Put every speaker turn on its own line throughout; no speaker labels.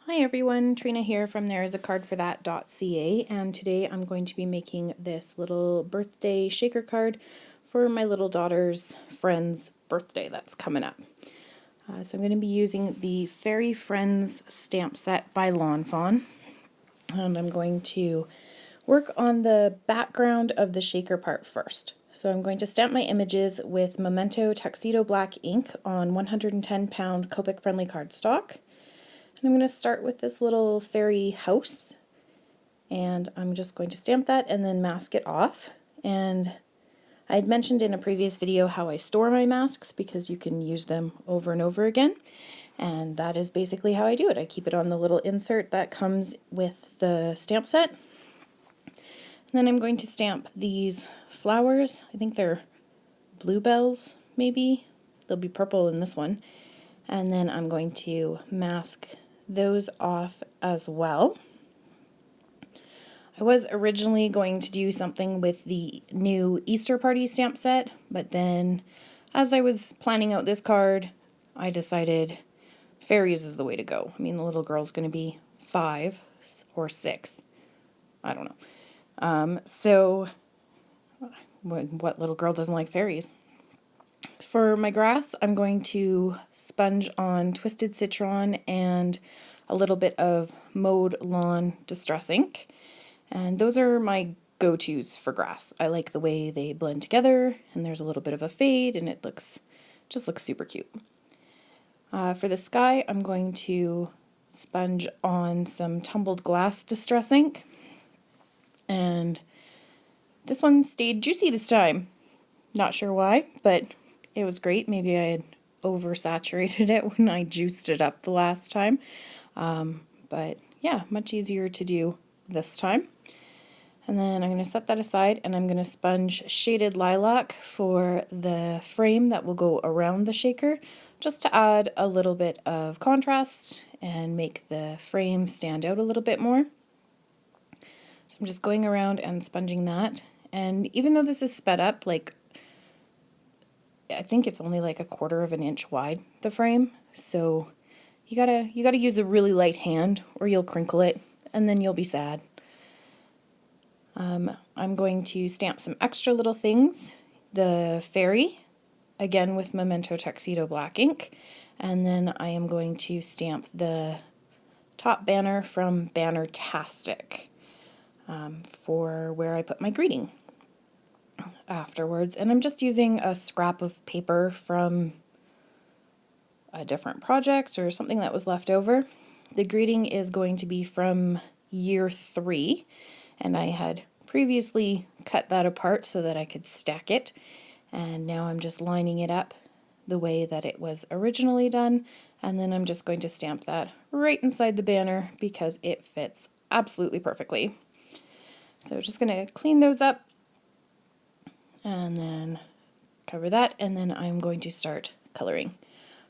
Hi everyone, Trina here from thereisacardforthat.ca, and today I'm going to be making this little birthday shaker card for my little daughter's friend's birthday that's coming up. So I'm going to be using the Fairy Friends stamp set by Lawn Fawn, and I'm going to work on the background of the shaker part first. So I'm going to stamp my images with Memento Tuxedo Black ink on 110-pound Copic friendly cardstock. I'm going to start with this little fairy house, and I'm just going to stamp that and then mask it off. And I had mentioned in a previous video how I store my masks because you can use them over and over again, and that is basically how I do it. I keep it on the little insert that comes with the stamp set. And then I'm going to stamp these flowers. I think they're bluebells, maybe. They'll be purple in this one. And then I'm going to mask those off as well. I was originally going to do something with the new Easter party stamp set, but then as I was planning out this card, I decided fairies is the way to go. I mean, the little girl's going to be 5 or 6. I don't know. So what little girl doesn't like fairies? For my grass, I'm going to sponge on Twisted Citron and a little bit of Mode Lawn Distress ink. And those are my go-tos for grass. I like the way they blend together, and there's a little bit of a fade, and it just looks super cute. For the sky, I'm going to sponge on some Tumbled Glass Distress ink. And this one stayed juicy this time. Not sure why, but it was great. Maybe I had oversaturated it when I juiced it up the last time. But yeah, much easier to do this time. And then I'm going to set that aside, and I'm going to sponge Shaded Lilac for the frame that will go around the shaker, just to add a little bit of contrast and make the frame stand out a little bit more. So I'm just going around and sponging that. And even though this is sped up, like I think it's only like 1/4 of an inch wide, the frame, so you gotta use a really light hand or you'll crinkle it and then you'll be sad. I'm going to stamp some extra little things. The fairy, again with Memento Tuxedo Black ink, and then I am going to stamp the top banner from Bannertastic for where I put my greeting afterwards. And I'm just using a scrap of paper from a different project or something that was left over. The greeting is going to be from year 3, and I had previously cut that apart so that I could stack it, and now I'm just lining it up the way that it was originally done, and then I'm just going to stamp that right inside the banner because it fits absolutely perfectly. So just going to clean those up and then cover that, and then I'm going to start coloring.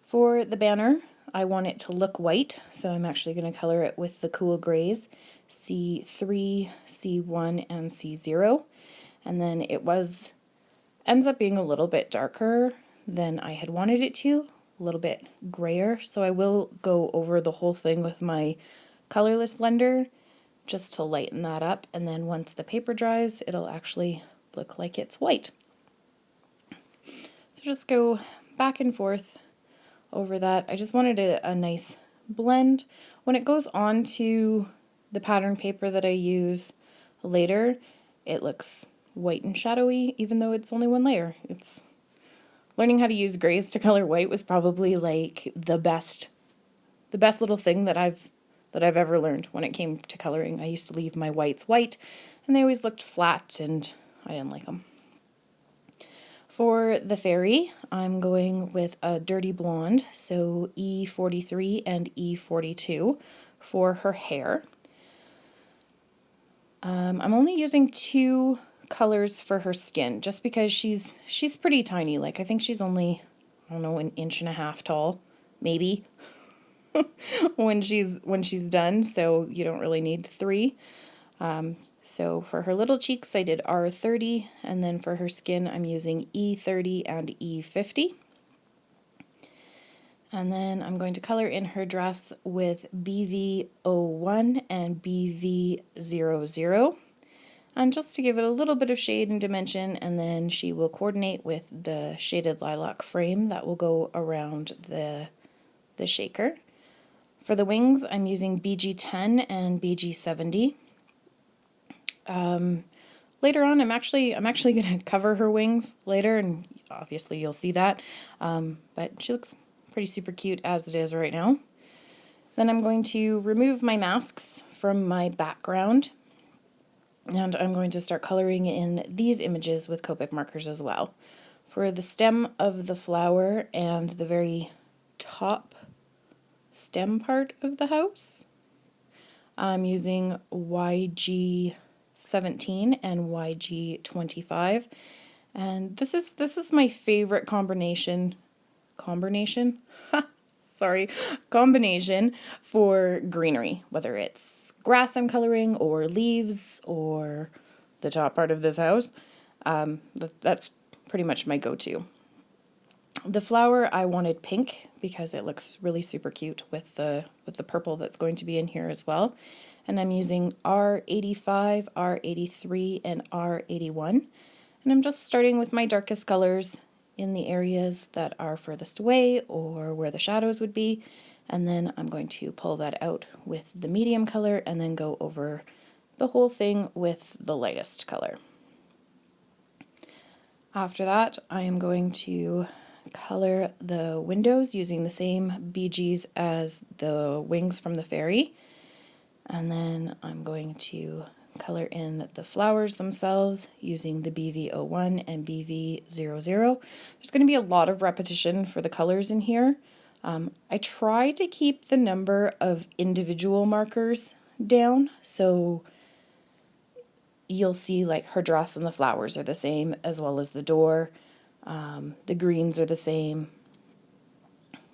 For the banner, I want it to look white, so I'm actually going to color it with the cool grays, C3, C1, and C0, and then it ends up being a little bit darker than I had wanted it to, a little bit grayer, so I will go over the whole thing with my colorless blender just to lighten that up, and then once the paper dries, it'll actually look like it's white. So just go back and forth over that. I just wanted a nice blend. When it goes on to the pattern paper that I use later, it looks white and shadowy, even though it's only one layer. It's learning how to use grays to color white was probably like the best little thing that I've ever learned when it came to coloring. I used to leave my whites white, and they always looked flat, and I didn't like them. For the fairy, I'm going with a dirty blonde, so E43 and E42 for her hair. I'm only using 2 colors for her skin, just because she's pretty tiny. Like, I think she's only, I don't know, 1.5 inches tall, maybe, when she's done, so you don't really need 3. So for her little cheeks, I did R30, and then for her skin, I'm using E30 and E50. And then I'm going to color in her dress with BV01 and BV00. And just to give it a little bit of shade and dimension, and then she will coordinate with the shaded lilac frame that will go around the shaker. For the wings, I'm using BG10 and BG70. Later on, I'm actually going to cover her wings later, and obviously you'll see that. But she looks pretty super cute as it is right now. Then I'm going to remove my masks from my background, and I'm going to start coloring in these images with Copic markers as well. For the stem of the flower and the very top stem part of the house, I'm using YG17 and YG25, and this is my favorite combination for greenery, whether it's grass I'm coloring or leaves or the top part of this house. That's pretty much my go-to. The flower I wanted pink because it looks really super cute with the purple that's going to be in here as well. And I'm using R85, R83, and R81. And I'm just starting with my darkest colors in the areas that are furthest away or where the shadows would be. And then I'm going to pull that out with the medium color and then go over the whole thing with the lightest color. After that, I am going to color the windows using the same BGs as the wings from the fairy. And then I'm going to color in the flowers themselves using the BV01 and BV00. There's going to be a lot of repetition for the colors in here. I try to keep the number of individual markers down, so you'll see like her dress and the flowers are the same, as well as the door. The greens are the same.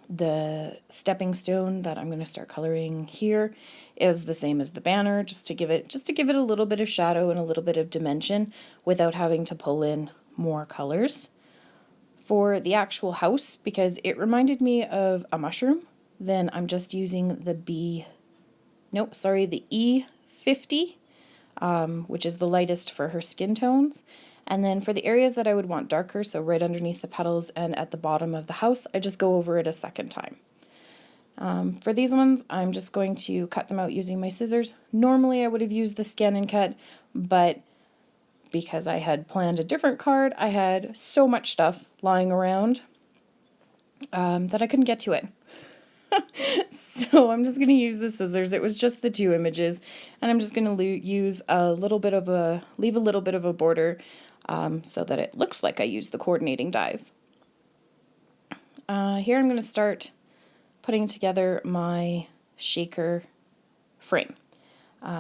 The stepping stone that I'm going to start coloring here is the same as the banner, just to give it a little bit of shadow and a little bit of dimension without having to pull in more colors. For the actual house, because it reminded me of a mushroom, then I'm just using the E50, which is the lightest for her skin tones. And then for the areas that I would want darker, so right underneath the petals and at the bottom of the house, I just go over it a second time. For these ones, I'm just going to cut them out using my scissors. Normally I would have used the scan and cut, but because I had planned a different card, I had so much stuff lying around that I couldn't get to it. So I'm just going to use the scissors. It was just the two images, and I'm just going to leave a little bit of a border so that it looks like I used the coordinating dies. Here I'm going to start putting together my shaker frame.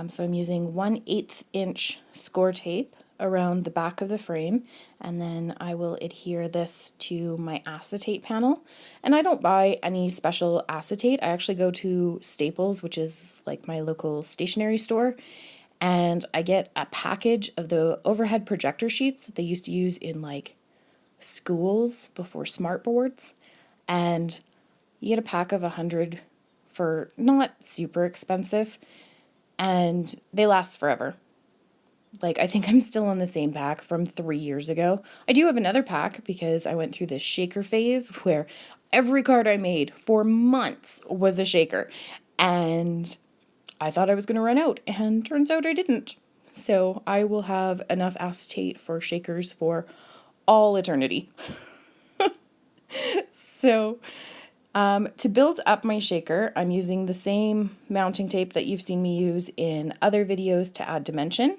So I'm using 1/8 inch score tape around the back of the frame, and then I will adhere this to my acetate panel. And I don't buy any special acetate. I actually go to Staples, which is like my local stationery store, and I get a package of the overhead projector sheets that they used to use in like schools before smart boards, and you get a pack of 100 for not super expensive, and they last forever. Like, I think I'm still on the same pack from 3 years ago. I do have another pack because I went through this shaker phase where every card I made for months was a shaker. And I thought I was going to run out, and turns out I didn't. So I will have enough acetate for shakers for all eternity. So to build up my shaker, I'm using the same mounting tape that you've seen me use in other videos to add dimension.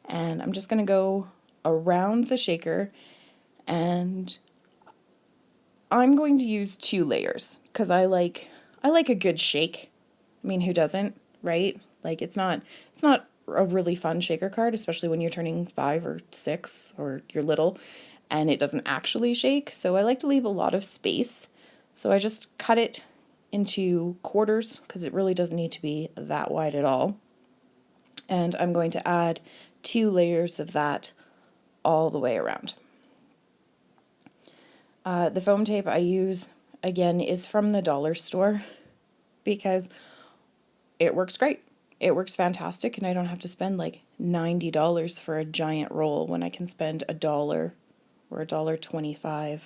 And I'm just going to go around the shaker, and I'm going to use 2 layers because I like a good shake. I mean, who doesn't, right? Like, it's not a really fun shaker card, especially when you're turning 5 or 6 or you're little and it doesn't actually shake. So I like to leave a lot of space. So I just cut it into quarters because it really doesn't need to be that wide at all. And I'm going to add 2 layers of that all the way around. The foam tape I use again, is from the dollar store because it works great. It works fantastic, and I don't have to spend like $90 for a giant roll when I can spend $1 or $1.25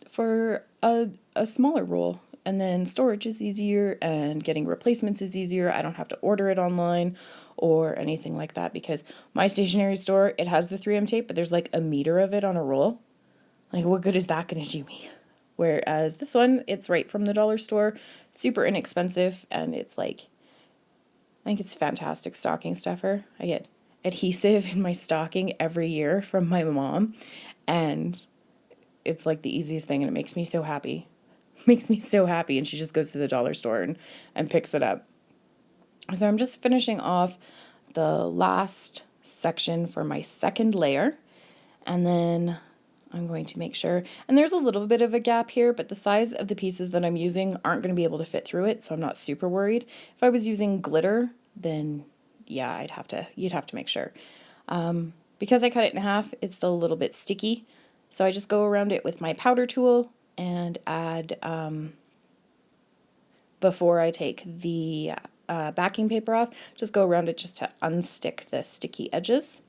for a smaller roll. And then storage is easier and getting replacements is easier. I don't have to order it online or anything like that, because my stationery store, it has the 3M tape, but there's like a meter of it on a roll. Like, what good is that going to do me? Whereas this one, it's right from the dollar store, super inexpensive, and it's like, I think it's fantastic stocking stuffer. I get adhesive in my stocking every year from my mom, and it's like the easiest thing, and it makes me so happy. Makes me so happy, and she just goes to the dollar store and picks it up. So I'm just finishing off the last section for my second layer, and then I'm going to make sure, and there's a little bit of a gap here, but the size of the pieces that I'm using aren't going to be able to fit through it, so I'm not super worried. If I was using glitter, then yeah, you'd have to make sure. Because I cut it in half, it's still a little bit sticky, so I just go around it with my powder tool and add, before I take the backing paper off, just go around it just to unstick the sticky edges.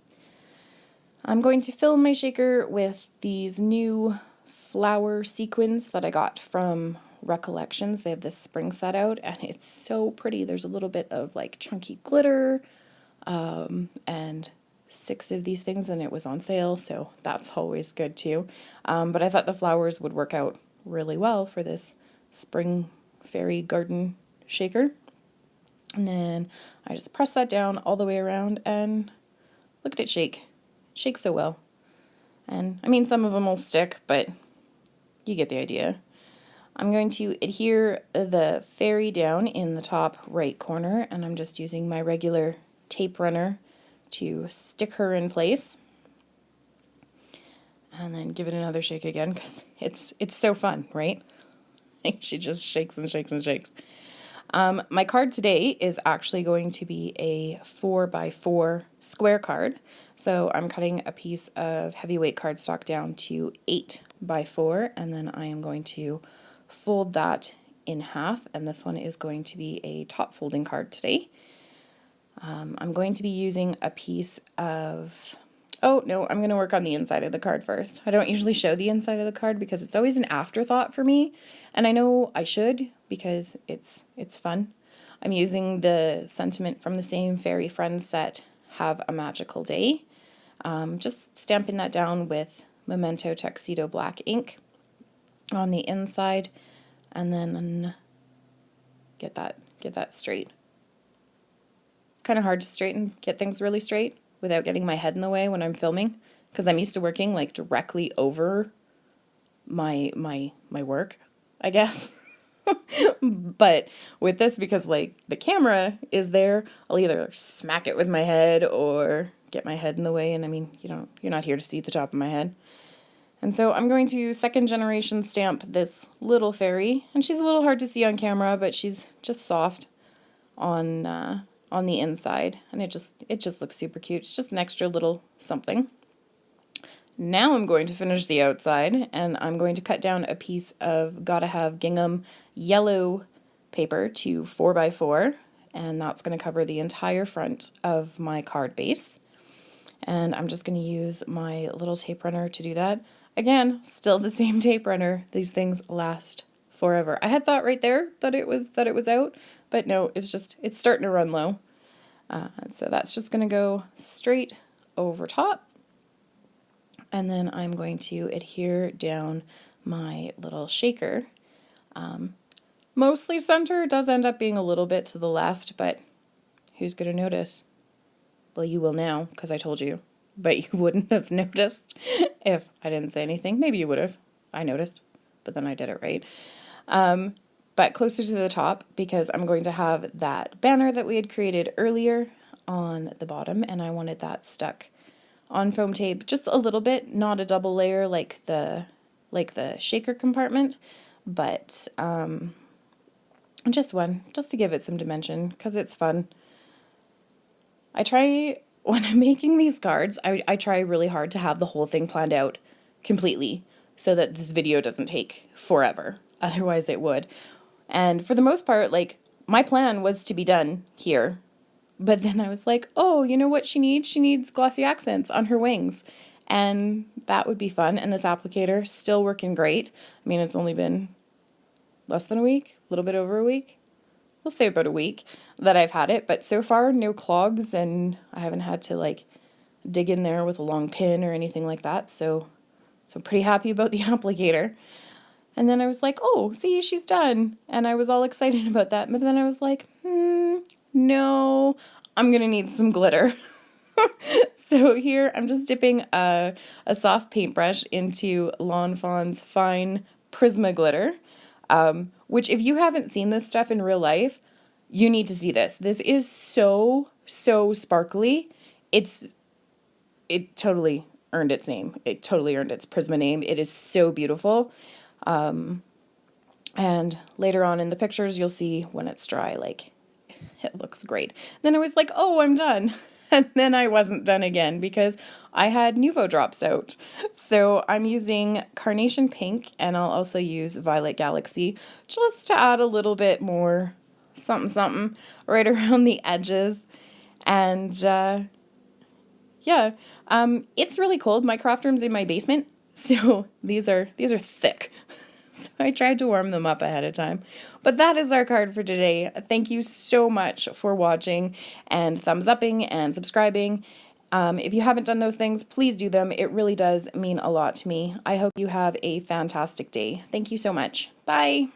I'm going to fill my shaker with these new flower sequins that I got from Recollections. They have this spring set out, and it's so pretty. There's a little bit of like chunky glitter, and 6 of these things, and it was on sale, so that's always good too. But I thought the flowers would work out really well for this spring fairy garden shaker. And then I just press that down all the way around, and look at it shake. Shakes so well. And I mean, some of them will stick, but you get the idea. I'm going to adhere the fairy down in the top right corner, and I'm just using my regular tape runner to stick her in place. And then give it another shake again, because it's so fun, right? She just shakes and shakes and shakes. My card today is actually going to be a 4x4 square card. So I'm cutting a piece of heavyweight cardstock down to 8x4, and then I am going to fold that in half, and this one is going to be a top folding card today. I'm going to be using a piece of, oh no, I'm going to work on the inside of the card first. I don't usually show the inside of the card because it's always an afterthought for me, and I know I should because it's fun. I'm using the sentiment from the same Fairy Friends set, Have a Magical Day. Just stamping that down with Memento Tuxedo Black ink on the inside, and then get that straight. It's kind of hard to get things really straight without getting my head in the way when I'm filming, because I'm used to working like directly over my work, I guess. But with this, because like the camera is there, I'll either smack it with my head or get my head in the way, and I mean, you're not here to see the top of my head. And so I'm going to second generation stamp this little fairy, and she's a little hard to see on camera, but she's just soft on the inside, and it just looks super cute. It's just an extra little something. Now I'm going to finish the outside, and I'm going to cut down a piece of Gotta Have Gingham yellow paper to 4x4, and that's going to cover the entire front of my card base. And I'm just going to use my little tape runner to do that. Again, still the same tape runner. These things last forever. I had thought right there that it was out, but no, it's starting to run low. So that's just going to go straight over top. And then I'm going to adhere down my little shaker. Mostly center, does end up being a little bit to the left, but who's going to notice? Well, you will now, because I told you. But you wouldn't have noticed if I didn't say anything. Maybe you would have. I noticed, but then I did it right. But closer to the top, because I'm going to have that banner that we had created earlier on the bottom, and I wanted that stuck on foam tape just a little bit, not a double layer like the shaker compartment, but just one, just to give it some dimension, because it's fun. When I'm making these cards, I try really hard to have the whole thing planned out completely so that this video doesn't take forever. otherwise it would. And for the most part, like, my plan was to be done here. But then I was like, oh, you know what she needs? She needs glossy accents on her wings. And that would be fun. And this applicator, still working great. I mean, it's only been less than a week, a little bit over a week. We'll say about a week that I've had it. But so far, no clogs, and I haven't had to, like, dig in there with a long pin or anything like that. So pretty happy about the applicator. And then I was like, oh, see, she's done. And I was all excited about that. But then I was like, no, I'm going to need some glitter. So here I'm just dipping a soft paintbrush into Lawn Fawn's fine Prisma glitter, which if you haven't seen this stuff in real life, you need to see this. This is so, so sparkly. It totally earned its name. It totally earned its Prisma name. It is so beautiful. And later on in the pictures, you'll see when it's dry, like, it looks great. Then I was like, oh, I'm done. And then I wasn't done again because I had Nuvo drops out. So I'm using Carnation Pink, and I'll also use Violet Galaxy just to add a little bit more something right around the edges. And yeah, it's really cold. My craft room's in my basement, so these are thick. So I tried to warm them up ahead of time. But that is our card for today. Thank you so much for watching and thumbs upping and subscribing. If you haven't done those things, please do them. It really does mean a lot to me. I hope you have a fantastic day. Thank you so much. Bye.